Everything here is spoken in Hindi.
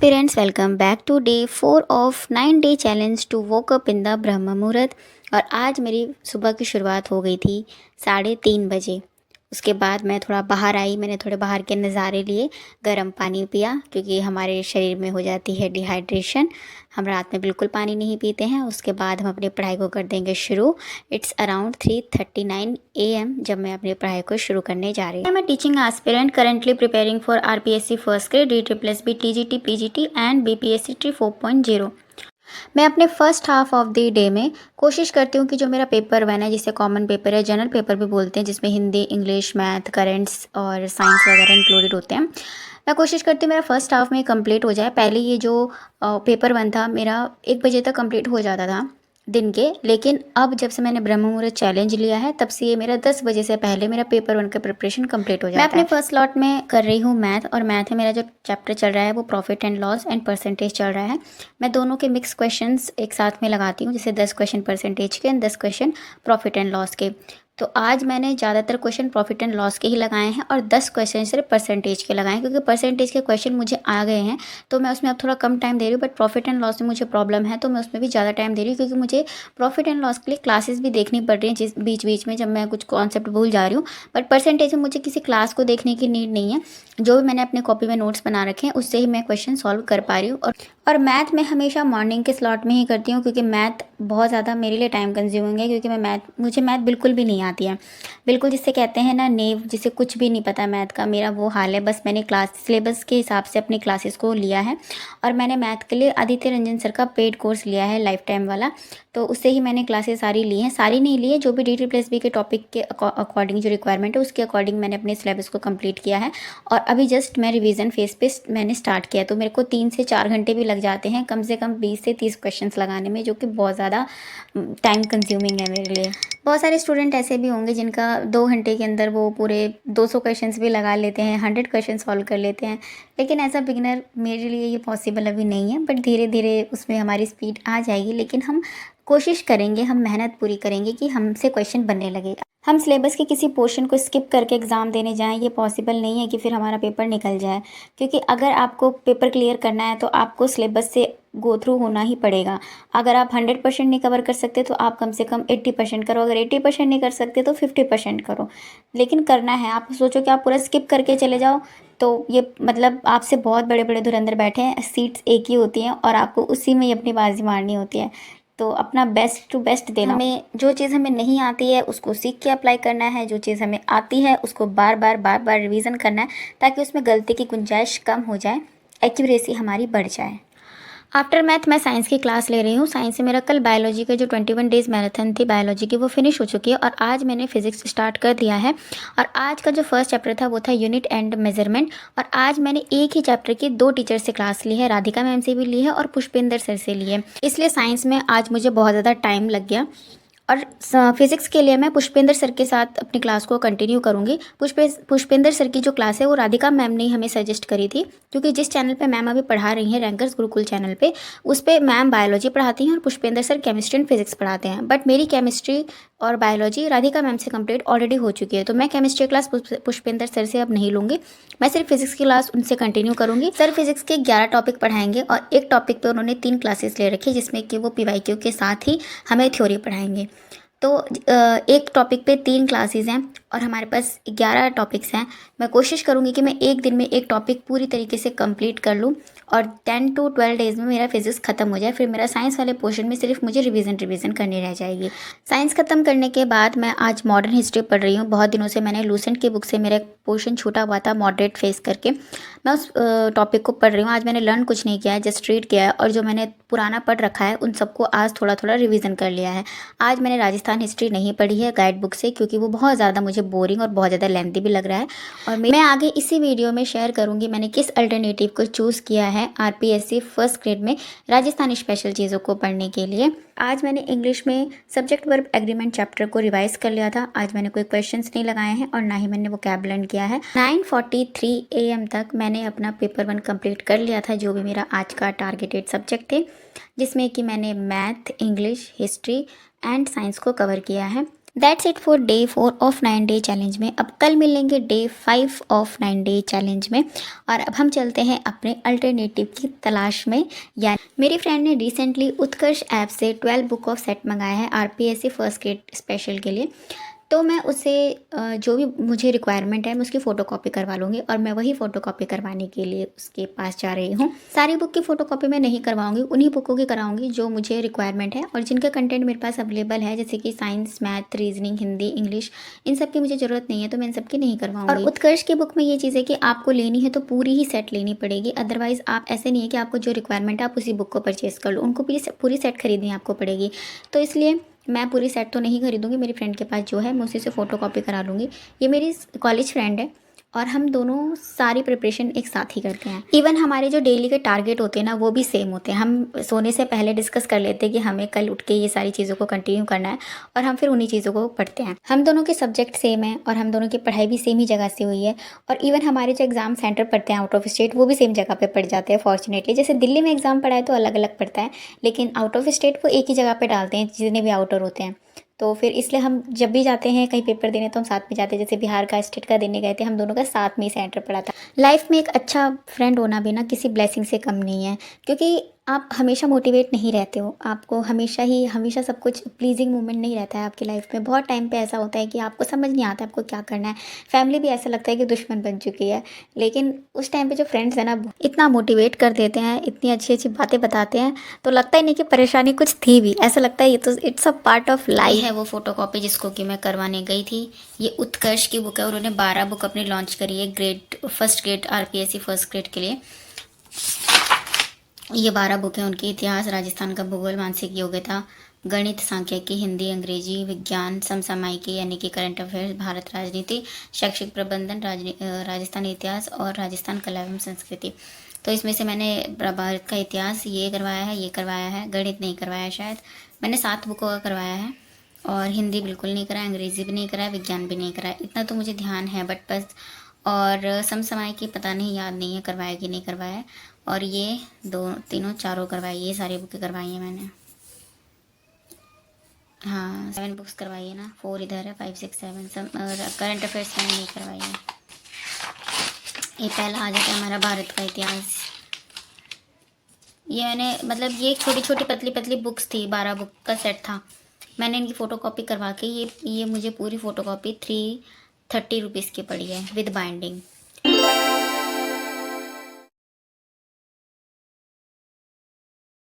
Parents, welcome back to day 4 of 9 day challenge to woke up in the Brahma Muhurta. और आज मेरी सुबह की शुरुआत हो गई थी 3:30 बजे। उसके बाद मैं थोड़ा बाहर आई, मैंने थोड़े बाहर के नज़ारे लिए, गर्म पानी पिया क्योंकि हमारे शरीर में हो जाती है डिहाइड्रेशन। हम रात में बिल्कुल पानी नहीं पीते हैं। उसके बाद हम अपनी पढ़ाई को कर देंगे शुरू। इट्स अराउंड 3:39 AM जब मैं अपनी पढ़ाई को शुरू करने जा रही हूँ। मैं teaching aspirant currently preparing for RPSC first grade, DTPLSB, TGT, PGT and BPSC 4.0। मैं अपने first half of the day में कोशिश करती हूँ कि जो मेरा पेपर वन है, जिसे कॉमन पेपर है, जनरल पेपर भी बोलते हैं, जिसमें हिंदी, इंग्लिश, मैथ, करेंट्स और साइंस वगैरह इंक्लूडेड होते हैं, मैं कोशिश करती हूँ मेरा फर्स्ट हाफ में कंप्लीट हो जाए। पहले ये जो पेपर वन था मेरा 1 बजे तक कंप्लीट हो जाता था दिन के, लेकिन अब जब से मैंने ब्रह्म मुहूर्त चैलेंज लिया है तब से ये मेरा 10 बजे से पहले मेरा पेपर वन का प्रिपरेशन कंप्लीट हो जाता है। मैं अपने फर्स्ट स्लॉट में कर रही हूँ मैथ, और मैथ में मेरा जो चैप्टर चल रहा है वो profit and loss and percentage चल रहा है। मैं दोनों के मिक्स क्वेश्चंस एक साथ में लगाती हूँ, जैसे 10 क्वेश्चन परसेंटेज के and 10 question profit and loss के। तो आज मैंने ज़्यादातर क्वेश्चन प्रॉफिट एंड लॉस के ही लगाए हैं और 10 क्वेश्चन सिर्फ परसेंटेज के लगाए हैं, क्योंकि परसेंटेज के क्वेश्चन मुझे आ गए हैं तो मैं उसमें अब थोड़ा कम टाइम दे रही हूँ। बट प्रॉफिट एंड लॉस में मुझे प्रॉब्लम है तो मैं उसमें भी ज़्यादा टाइम दे रही हूँ, क्योंकि मुझे प्रॉफिट एंड लॉस के लिए क्लासेस भी देखनी पड़ रही हैं जिस बीच बीच में, जब मैं कुछ कॉन्सेप्ट भूल जा रही हूँ। बट परसेंटेज में मुझे किसी क्लास को देखने की नीड नहीं है, जो भी मैंने अपने कॉपी में नोट्स बना रखे हैं उससे ही मैं क्वेश्चन सॉल्व कर पा रही हूँ। और मैथ में हमेशा मॉर्निंग के स्लॉट में ही करती हूँ, क्योंकि मैथ बहुत ज़्यादा मेरे लिए टाइम कंज्यूमिंग है, क्योंकि मुझे मैथ बिल्कुल भी नहीं आती है। बिल्कुल जिसे कहते हैं ना नेव, जिसे कुछ भी नहीं पता मैथ का, मेरा वो हाल है। बस मैंने क्लास सिलेबस के हिसाब से अपनी क्लासेस को लिया है, और मैंने मैथ के लिए आदित्य रंजन सर का पेड कोर्स लिया है लाइफ टाइम वाला, तो उससे ही मैंने क्लासेस सारी ली हैं। सारी नहीं ली है, जो भी DTPLSB के टॉपिक के अकॉर्डिंग जो रिक्वायरमेंट है उसके अकॉर्डिंग मैंने अपने सिलेबस को कंप्लीट किया है। और अभी जस्ट मैं रिवीजन फेज पे मैंने स्टार्ट किया, तो मेरे को 3 से 4 घंटे भी लग जाते हैं कम से कम 20 से 30 क्वेश्चंस लगाने में, जो कि बहुत ज़्यादा टाइम कंज्यूमिंग है मेरे लिए। बहुत सारे स्टूडेंट ऐसे भी होंगे जिनका 2 घंटे के अंदर वो पूरे 200 क्वेश्चंस भी लगा लेते हैं, 100 क्वेश्चन सॉल्व कर लेते हैं, लेकिन एज अ बिगिनर मेरे लिए ये पॉसिबल अभी नहीं है। बट धीरे धीरे उसमें हमारी स्पीड आ जाएगी, लेकिन हम कोशिश करेंगे, हम मेहनत पूरी करेंगे कि हमसे क्वेश्चन बनने लगे। हम सिलेबस के किसी पोर्शन को स्किप करके एग्ज़ाम देने जाएं, ये पॉसिबल नहीं है कि फिर हमारा पेपर निकल जाए, क्योंकि अगर आपको पेपर क्लियर करना है तो आपको सिलेबस से गो थ्रू होना ही पड़ेगा। अगर आप 100% नहीं कवर कर सकते तो आप कम से कम 80% करो, अगर 80% नहीं कर सकते तो 50% करो, लेकिन करना है। आप सोचो कि आप पूरा स्किप करके चले जाओ तो ये मतलब आपसे बहुत बड़े बड़े धुरंधर बैठे हैं, सीट्स एक ही होती हैं और आपको उसी में ही अपनी बाजी मारनी होती है। तो अपना बेस्ट टू बेस्ट देना। हमें जो चीज़ हमें नहीं आती है उसको सीख के अप्लाई करना है, जो चीज़ हमें आती है उसको बार बार रिवीजन करना है, ताकि उसमें गलती की गुंजाइश कम हो जाए, एक्यूरेसी हमारी बढ़ जाए। आफ्टर मैथ मैं साइंस की क्लास ले रही हूँ। साइंस से मेरा कल बायोलॉजी का जो 21 डेज़ मैराथन थी बायोलॉजी की, वो फिनिश हो चुकी है, और आज मैंने फिजिक्स स्टार्ट कर दिया है। और आज का जो फर्स्ट चैप्टर था वो था यूनिट एंड मेजरमेंट, और आज मैंने एक ही चैप्टर की 2 टीचर से क्लास ली है, राधिका मैम से भी ली है और पुष्पेंद्र सर से ली है। इसलिए साइंस में आज मुझे बहुत ज़्यादा टाइम लग गया। और फिज़िक्स के लिए मैं पुष्पेंद्र सर के साथ अपनी क्लास को कंटिन्यू करूँगी। पुष्पेंद्र सर की जो क्लास है वो राधिका मैम ने हमें सजेस्ट करी थी, क्योंकि जिस चैनल पे मैम अभी पढ़ा रही हैं, रैंकर्स गुरुकुल चैनल पे, उस पर मैम बायोलॉजी पढ़ाती हैं और Pushpendra sir chemistry and physics पढ़ाते हैं। बट मेरी केमिस्ट्री और बायोलॉजी राधिका मैम से कंप्लीट ऑलरेडी हो चुकी है, तो मैं केमिस्ट्री क्लास पुष्पेंद्र सर से अब नहीं लूँगी। मैं सिर्फ फिजिक्स की क्लास उनसे कंटिन्यू करूँगी। सर फिजिक्स के 11 टॉपिक पढ़ाएंगे, और एक टॉपिक पे उन्होंने 3 क्लासेस ले रखी है, जिसमें कि वो PYQ के साथ ही हमें थ्योरी पढ़ाएंगे। तो एक टॉपिक पे 3 क्लासेस हैं और हमारे पास 11 टॉपिक्स हैं। मैं कोशिश करूँगी कि मैं एक दिन में एक टॉपिक पूरी तरीके से कंप्लीट कर लूँ, और 10 to 12 डेज़ में मेरा फिजिक्स ख़त्म हो जाए। फिर मेरा साइंस वाले पोर्शन में सिर्फ मुझे रिवीजन करनी रह जाएगी। साइंस ख़त्म करने के बाद मैं आज मॉडर्न हिस्ट्री पढ़ रही हूँ। बहुत दिनों से मैंने लूसेंट की बुक से मेरा एक पोर्शन छूटा हुआ था, मॉडरेट फेस करके, मैं उस टॉपिक को पढ़ रही हूँ। आज मैंने लर्न कुछ नहीं किया है, जस्ट रीड किया है, और जो मैंने पुराना पढ़ रखा है उन सबको आज थोड़ा थोड़ा रिवीजन कर लिया है। आज मैंने राजस्थान हिस्ट्री नहीं पढ़ी है गाइड बुक से, क्योंकि वो बहुत ज़्यादा मुझे बोरिंग और बहुत ज़्यादा लेंथी भी लग रहा है। और मैं आगे इसी वीडियो में शेयर करूँगी मैंने किस अल्टरनेटिव को चूज़ किया है RPSC फर्स्ट ग्रेड में राजस्थानी स्पेशल चीज़ों को पढ़ने के लिए। आज मैंने इंग्लिश में सब्जेक्ट वर्ब एग्रीमेंट चैप्टर को रिवाइज कर लिया था। आज मैंने कोई क्वेश्चंस नहीं लगाए हैं और ना ही मैंने वो कैब लर्न किया है। 9:43 AM तक मैंने अपना पेपर 1 कंप्लीट कर लिया था, जो भी मेरा आज का टारगेटेड सब्जेक्ट थे, जिसमें कि मैंने math, English, history and science को कवर किया है। That's it for day 4 of 9 day challenge में। अब कल मिलेंगे डे 5 ऑफ 9 डे चैलेंज में, और अब हम चलते हैं अपने अल्टरनेटिव की तलाश में। या मेरी फ्रेंड ने रिसेंटली उत्कर्ष ऐप से 12 बुक ऑफ सेट मंगाया है आरपीएससी फर्स्ट ग्रेड स्पेशल के लिए। तो मैं उससे जो भी मुझे रिक्वायरमेंट है मैं उसकी फ़ोटोकॉपी करवा लूँगी, और मैं वही फ़ोटोकॉपी करवाने के लिए उसके पास जा रही हूँ। सारी बुक की फ़ोटोकॉपी मैं नहीं करवाऊँगी, उन्हीं बुकों की कराऊँगी जो मुझे रिक्वायरमेंट है और जिनका कंटेंट मेरे पास अवेलेबल है, जैसे कि science, math, reasoning, Hindi, English. इन सब की मुझे ज़रूरत नहीं है, तो मैं इन सब की नहीं करवाऊँगी। और उत्कर्ष की बुक में ये चीज़ है कि आपको लेनी है तो पूरी ही सेट लेनी पड़ेगी, अदरवाइज़ आप ऐसे नहीं है कि आपको जो रिक्वायरमेंट है आप उसी बुक को परचेज़ कर लो, उनको पूरी सेट खरीदनी आपको पड़ेगी। तो इसलिए मैं पूरी सेट तो नहीं खरीदूँगी, मेरी फ्रेंड के पास जो है मैं उसी से फ़ोटोकॉपी करा लूँगी। ये मेरी कॉलेज फ्रेंड है और हम दोनों सारी प्रिपरेशन एक साथ ही करते हैं। इवन हमारे जो डेली के टारगेट होते हैं ना, वो भी सेम होते हैं। हम सोने से पहले डिस्कस कर लेते हैं कि हमें कल उठ के ये सारी चीज़ों को कंटिन्यू करना है, और हम फिर उन्हीं चीज़ों को पढ़ते हैं। हम दोनों के सब्जेक्ट सेम है और हम दोनों की पढ़ाई भी सेम ही जगह से हुई है, और इवन हमारे जो एग्ज़ाम सेंटर पड़ते हैं आउट ऑफ स्टेट, वो भी सेम जगह पर पड़ जाते हैं फॉर्चुनेटली। जैसे दिल्ली में एग्ज़ाम पढ़ा है तो अलग अलग पड़ता है, लेकिन आउट ऑफ स्टेट वो एक ही जगह पर डालते हैं जितने भी आउटर होते हैं। तो फिर इसलिए हम जब भी जाते हैं कहीं पेपर देने तो हम साथ में जाते हैं। जैसे बिहार का, स्टेट का देने गए थे, हम दोनों का साथ में ही सेंटर पड़ा था। लाइफ में एक अच्छा फ्रेंड होना भी ना किसी ब्लेसिंग से कम नहीं है, क्योंकि आप हमेशा मोटिवेट नहीं रहते हो, आपको हमेशा सब कुछ प्लीजिंग मोमेंट नहीं रहता है आपकी लाइफ में। बहुत टाइम पे ऐसा होता है कि आपको समझ नहीं आता आपको क्या करना है, फैमिली भी ऐसा लगता है कि दुश्मन बन चुकी है, लेकिन उस टाइम पे जो फ्रेंड्स हैं ना इतना मोटिवेट कर देते हैं, इतनी अच्छी अच्छी बातें बताते हैं, तो लगता ही नहीं कि परेशानी कुछ थी भी, ऐसा लगता है ये तो it's a part of life है। वो फोटोकॉपी जिसको कि मैं करवाने गई थी, ये उत्कर्ष की बुक है, उन्होंने 12 बुक अपनी लॉन्च करी है first grade RPSC first grade के लिए। ये 12 बुक हैं उनकी। इतिहास, राजस्थान का भूगोल, मानसिक योग्यता, गणित, सांख्यिकी, हिंदी, अंग्रेजी, विज्ञान, समसामयिकी यानी कि करंट अफेयर्स, भारत राजनीति, शैक्षिक प्रबंधन, राजस्थान इतिहास और राजस्थान कला एवं संस्कृति। तो इसमें से मैंने भारत का इतिहास ये करवाया है, गणित नहीं करवाया शायद। मैंने 7 बुकों का करवाया है, और हिंदी बिल्कुल नहीं कराया, अंग्रेजी भी नहीं कराया, विज्ञान भी नहीं कराया, इतना तो मुझे ध्यान है बट बस। और समसामयिकी पता नहीं, याद नहीं है करवाया कि नहीं करवाया। और ये 2 तीनों चारों करवाई, ये सारी बुकें करवाई हैं मैंने। हाँ 7 बुक्स करवाई है ना, 4 इधर है, 5 6 7 करंट अफेयर्स मैंने नहीं करवाई है। ये पहला आ जाता है हमारा भारत का इतिहास। ये मैंने मतलब ये छोटी छोटी पतली पतली बुक्स थी, 12 बुक का सेट था। मैंने इनकी फ़ोटोकॉपी करवा के ये मुझे पूरी फ़ोटोकॉपी 330 रुपीज़ की पड़ी है विद बाइंडिंग।